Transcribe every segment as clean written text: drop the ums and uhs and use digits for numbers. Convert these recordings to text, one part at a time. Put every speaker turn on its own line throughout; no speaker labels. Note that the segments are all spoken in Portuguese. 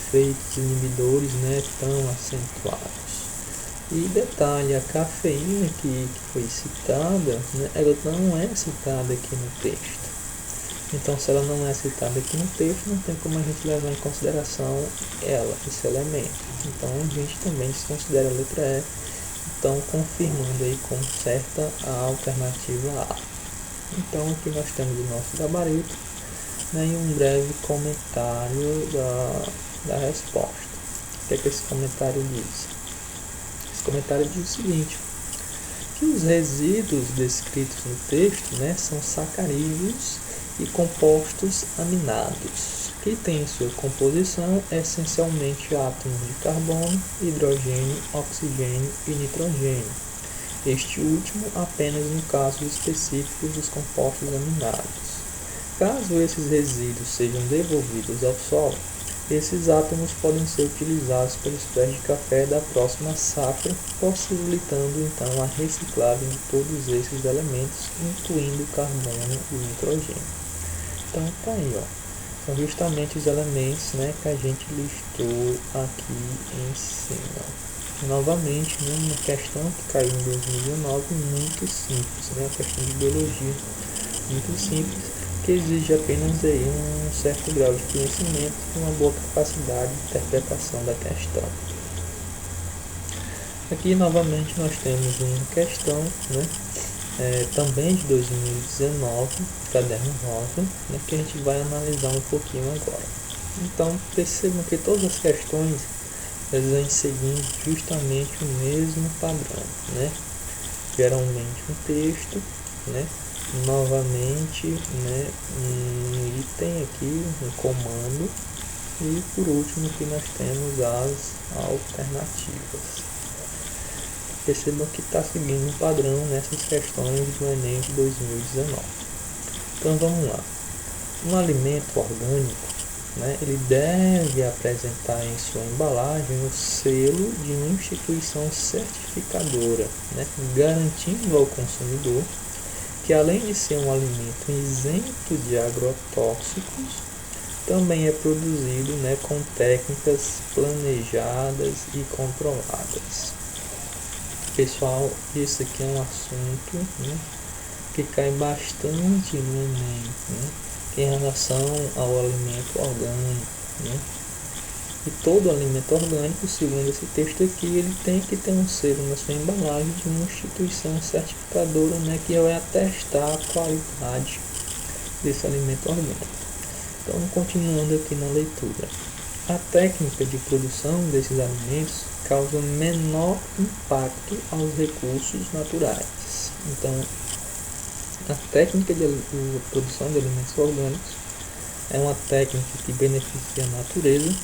efeitos inibidores, né, tão acentuados. E detalhe, a cafeína que foi citada, né, ela não é citada aqui no texto. Então, se ela não é citada aqui no texto, não tem como a gente levar em consideração esse elemento. Então, a gente também desconsidera a letra E, então confirmando aí como certa a alternativa A. Então, aqui nós temos o nosso gabarito, né, e um breve comentário da resposta. O que é que esse comentário diz? Esse comentário diz o seguinte: que os resíduos descritos no texto, né, são sacarídeos e compostos aminados, que têm em sua composição essencialmente átomos de carbono, hidrogênio, oxigênio e nitrogênio, este último apenas em casos específicos dos compostos aminados. Caso esses resíduos sejam devolvidos ao solo, esses átomos podem ser utilizados pelos pés de café da próxima safra, possibilitando então a reciclagem de todos esses elementos, incluindo o carbono e o nitrogênio. Então tá aí, ó. São justamente os elementos, né, que a gente listou aqui em cima. Novamente, né, uma questão que caiu em 2019 muito simples, né, uma questão de biologia muito simples, que exige apenas aí um certo grau de conhecimento e uma boa capacidade de interpretação da questão. Aqui novamente nós temos uma questão, né, também de 2019, caderno rosa, né, que a gente vai analisar um pouquinho agora. Então percebam que todas as questões elas vêm seguindo justamente o mesmo padrão, né? Geralmente um texto, né? Novamente, né, um item aqui, um comando, e por último aqui nós temos as alternativas. Percebam que está seguindo um padrão nessas questões do Enem de 2019. Então vamos lá. Um alimento orgânico, né, ele deve apresentar em sua embalagem o selo de uma instituição certificadora, né, garantindo ao consumidor que além de ser um alimento isento de agrotóxicos, também é produzido, né, com técnicas planejadas e controladas. Pessoal, isso aqui é um assunto, né, que cai bastante no Enem, né, em relação ao alimento orgânico, né? E todo alimento orgânico, segundo esse texto aqui, ele tem que ter um selo na sua embalagem de uma instituição certificadora, né, que vai atestar a qualidade desse alimento orgânico. Então, continuando aqui na leitura. A técnica de produção desses alimentos causa menor impacto aos recursos naturais. Então, a técnica de produção de alimentos orgânicos é uma técnica que beneficia a natureza.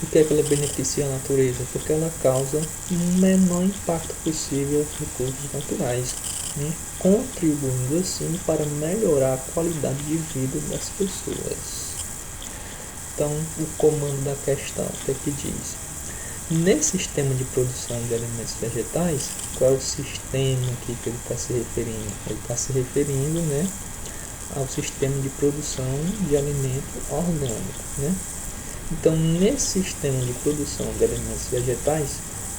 Por que ela beneficia a natureza? Porque ela causa o menor impacto possível aos recursos naturais, né? Contribuindo assim para melhorar a qualidade de vida das pessoas. Então, o comando da questão, o que é que diz? Nesse sistema de produção de alimentos vegetais, qual é o sistema aqui que ele está se referindo? Ele está se referindo, né, ao sistema de produção de alimento orgânico, né? Então, nesse sistema de produção de alimentos vegetais,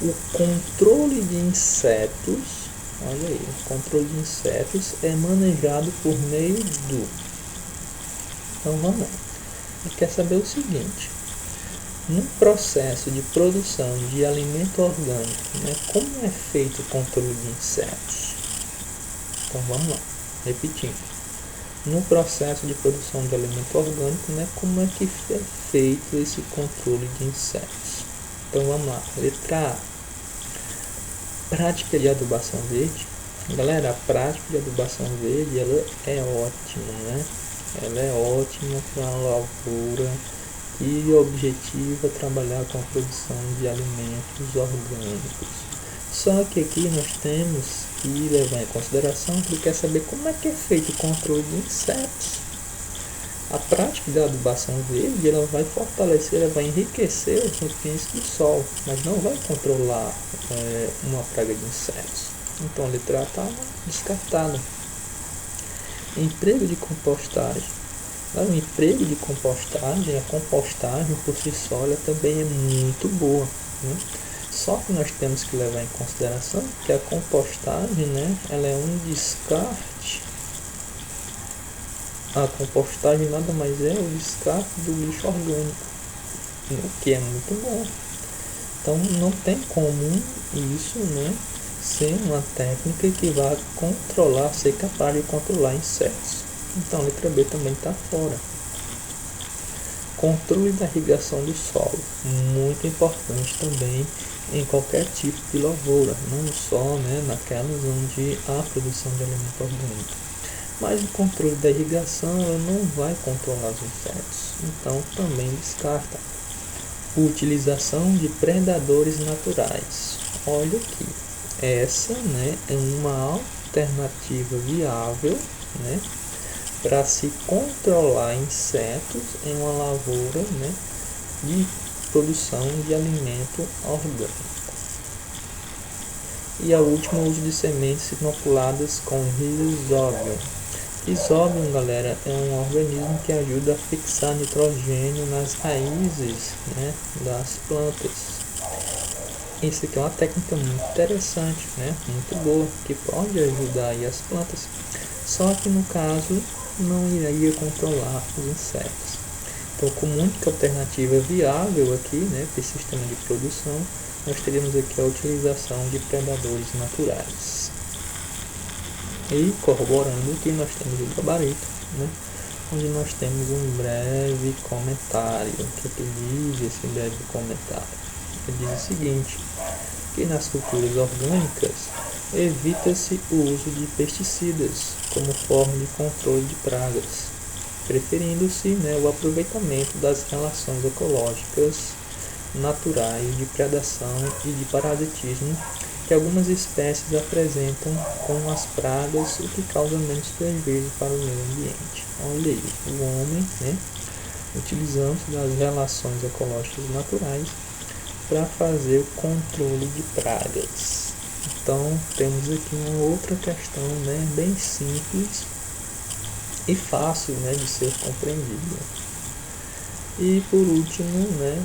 o controle de insetos, olha aí, o controle de insetos é manejado por meio do... Então, vamos lá. Ele quer saber o seguinte: no processo de produção de alimento orgânico, né, como é feito o controle de insetos? Então vamos lá, repetindo. No processo de produção de alimento orgânico, né, como é que é feito esse controle de insetos? Então vamos lá, letra A. Prática de adubação verde. Galera, a prática de adubação verde ela é ótima, né? Ela é ótima para a lavoura e objetiva trabalhar com a produção de alimentos orgânicos. Só que aqui nós temos que levar em consideração que ele quer saber como é que é feito o controle de insetos. A prática da adubação verde ela vai fortalecer, ela vai enriquecer os nutrientes do solo, mas não vai controlar uma praga de insetos. Então a letra A está descartada. Emprego de compostagem. O emprego de compostagem, a compostagem por si só, ela também é muito boa, né? Só que nós temos que levar em consideração que a compostagem, né, ela é um descarte. A compostagem nada mais é o descarte do lixo orgânico, o que é muito bom. Então não tem como isso, né, ser uma técnica que vá controlar, ser capaz de controlar insetos. Então a letra B também está fora. Controle da irrigação do solo, muito importante também em qualquer tipo de lavoura, não só, né, naquelas onde há produção de alimento orgânico. Mas o controle da irrigação ela não vai controlar os insetos, então também descarta. Utilização de predadores naturais. Olha aqui, essa, né, é uma alternativa viável, né, para se controlar insetos em uma lavoura, né, de produção de alimento orgânico. E a última, uso de sementes inoculadas com Rhizóbio. Rhizóbio, galera, é um organismo que ajuda a fixar nitrogênio nas raízes, né, das plantas. Isso aqui é uma técnica muito interessante, né, muito boa, que pode ajudar aí as plantas. Só que no caso não iria controlar os insetos. Então, como única alternativa viável aqui, né, para esse sistema de produção, nós teríamos aqui a utilização de predadores naturais. E corroborando que nós temos o gabarito, né, onde nós temos um breve comentário. O que diz esse breve comentário? Ele diz o seguinte, que nas culturas orgânicas evita-se o uso de pesticidas como forma de controle de pragas, preferindo-se, né, o aproveitamento das relações ecológicas naturais de predação e de parasitismo que algumas espécies apresentam com as pragas, o que causa menos prejuízo para o meio ambiente. Olha aí, o homem, né, utilizando-se das relações ecológicas naturais para fazer o controle de pragas. Então temos aqui uma outra questão, né, bem simples e fácil, né, de ser compreendida. E por último, né,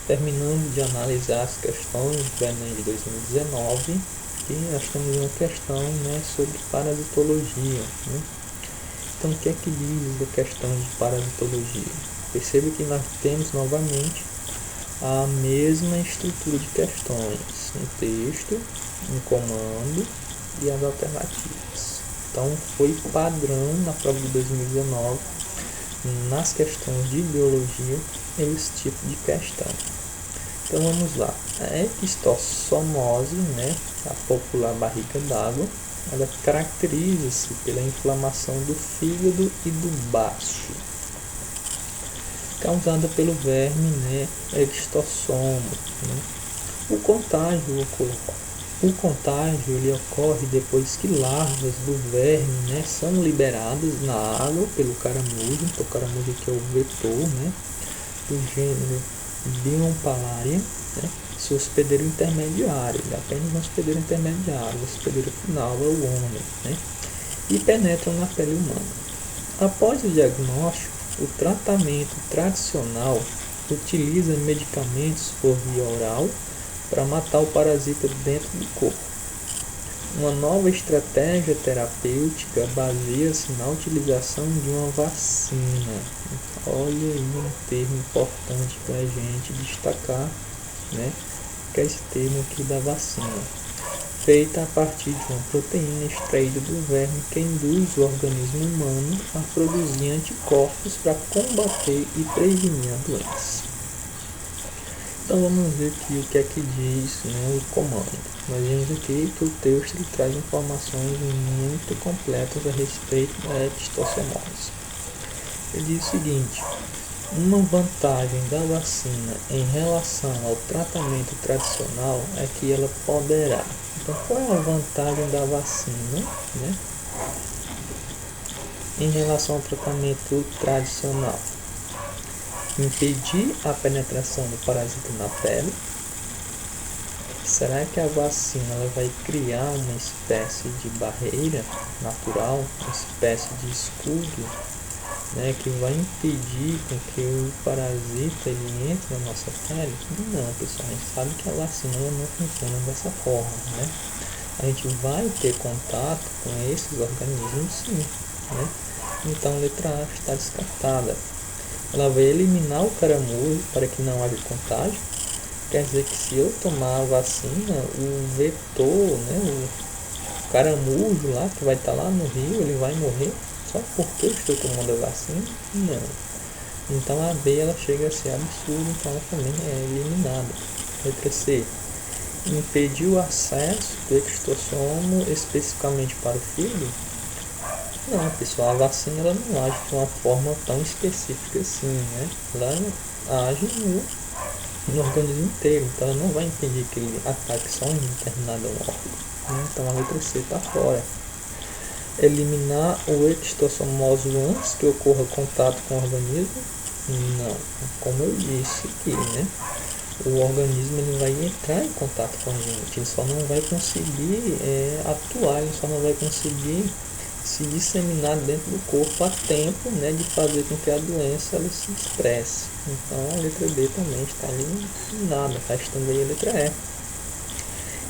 terminando de analisar as questões do Enem de 2019, que nós temos uma questão, né, sobre parasitologia, né? Então o que é que diz a questão de parasitologia? Perceba que nós temos novamente a mesma estrutura de questões, um texto, um comando e as alternativas. Então foi padrão na prova de 2019, nas questões de biologia, esse tipo de questão. Então vamos lá, a equistossomose, né, a popular barriga d'água, ela caracteriza-se pela inflamação do fígado e do baço, causada pelo verme, né, Extossomo, né. O contágio ele ocorre depois que larvas do verme, né, são liberadas na água pelo caramujo. Então, o caramujo aqui é o vetor, né, do gênero Biompalaria, né, seu hospedeiro intermediário, ele é apenas um hospedeiro intermediário, o hospedeiro final é o homem, né, e penetram na pele humana. Após o diagnóstico, o tratamento tradicional utiliza medicamentos por via oral para matar o parasita dentro do corpo. Uma nova estratégia terapêutica baseia-se na utilização de uma vacina. Olha aí um termo importante para a gente destacar, né, que é esse termo aqui da vacina, feita a partir de uma proteína extraída do verme que induz o organismo humano a produzir anticorpos para combater e prevenir a doença. Então vamos ver aqui o que é que diz, né, o comando. Nós vemos aqui que o texto ele traz informações muito completas a respeito da equistossomose. Ele diz o seguinte: uma vantagem da vacina em relação ao tratamento tradicional é que ela poderá. Então, qual é a vantagem da vacina, né, em relação ao tratamento tradicional? Impedir a penetração do parasita na pele. Será que a vacina ela vai criar uma espécie de barreira natural, uma espécie de escudo né, que vai impedir com que o parasita ele entre na nossa pele? Não, pessoal, a gente sabe que a vacina não funciona dessa forma, né? A gente vai ter contato com esses organismos sim, né? Então a letra A está descartada. Ela vai eliminar o caramujo para que não haja contágio. Quer dizer que se eu tomar a vacina, o vetor, né, o caramujo lá, que vai estar lá no rio, ele vai morrer só porque eu estou tomando a vacina? Não. Então a B ela chega a ser absurda, então ela também é eliminada. Letra C. Impedir o acesso do extossomo especificamente para o fígado? Não, pessoal, a vacina ela não age de uma forma tão específica assim, né? Ela age no organismo inteiro, então ela não vai impedir que ele ataque só em determinado órgão, né? Então a letra C está fora. Eliminar o extossomose antes que ocorra contato com o organismo? Não, como eu disse aqui, né? O organismo ele vai entrar em contato com a gente, ele só não vai conseguir atuar, ele só não vai conseguir se disseminar dentro do corpo a tempo, né, de fazer com que a doença ela se expresse. Então a letra B também está eliminada, restando aí a letra E,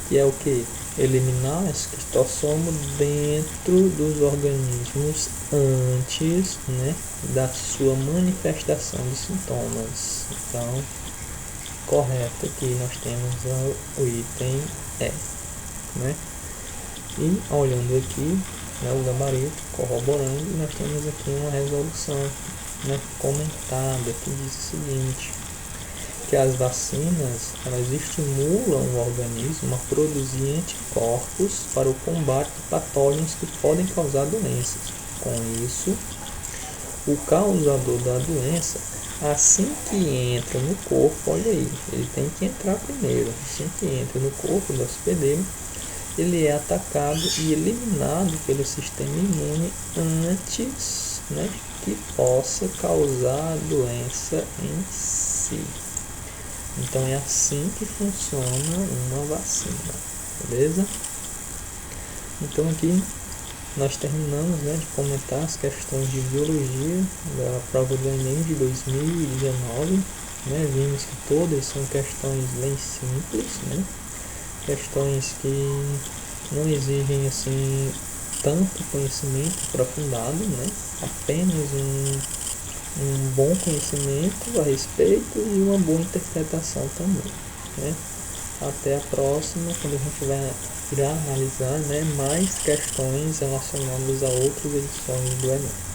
que é o que? Eliminar o esquistossomo dentro dos organismos antes, né, da sua manifestação de sintomas. Então, correto aqui nós temos o item E, né? E olhando aqui, né, o gabarito corroborando, nós temos aqui uma resolução, né, comentada que diz o seguinte, que as vacinas elas estimulam o organismo a produzir anticorpos para o combate de patógenos que podem causar doenças. Com isso, o causador da doença, assim que entra no corpo, olha aí, ele tem que entrar primeiro, assim que entra no corpo do hospedeiro, ele é atacado e eliminado pelo sistema imune antes, né, que possa causar a doença em si. Então é assim que funciona uma vacina, beleza? Então aqui nós terminamos, né, de comentar as questões de biologia da prova do Enem de 2019, né? Vimos que todas são questões bem simples, né? Questões que não exigem assim tanto conhecimento aprofundado, né? Apenas um bom conhecimento a respeito e uma boa interpretação também, né? Até a próxima, quando a gente irá analisar, né, mais questões relacionadas a outras edições do Enem.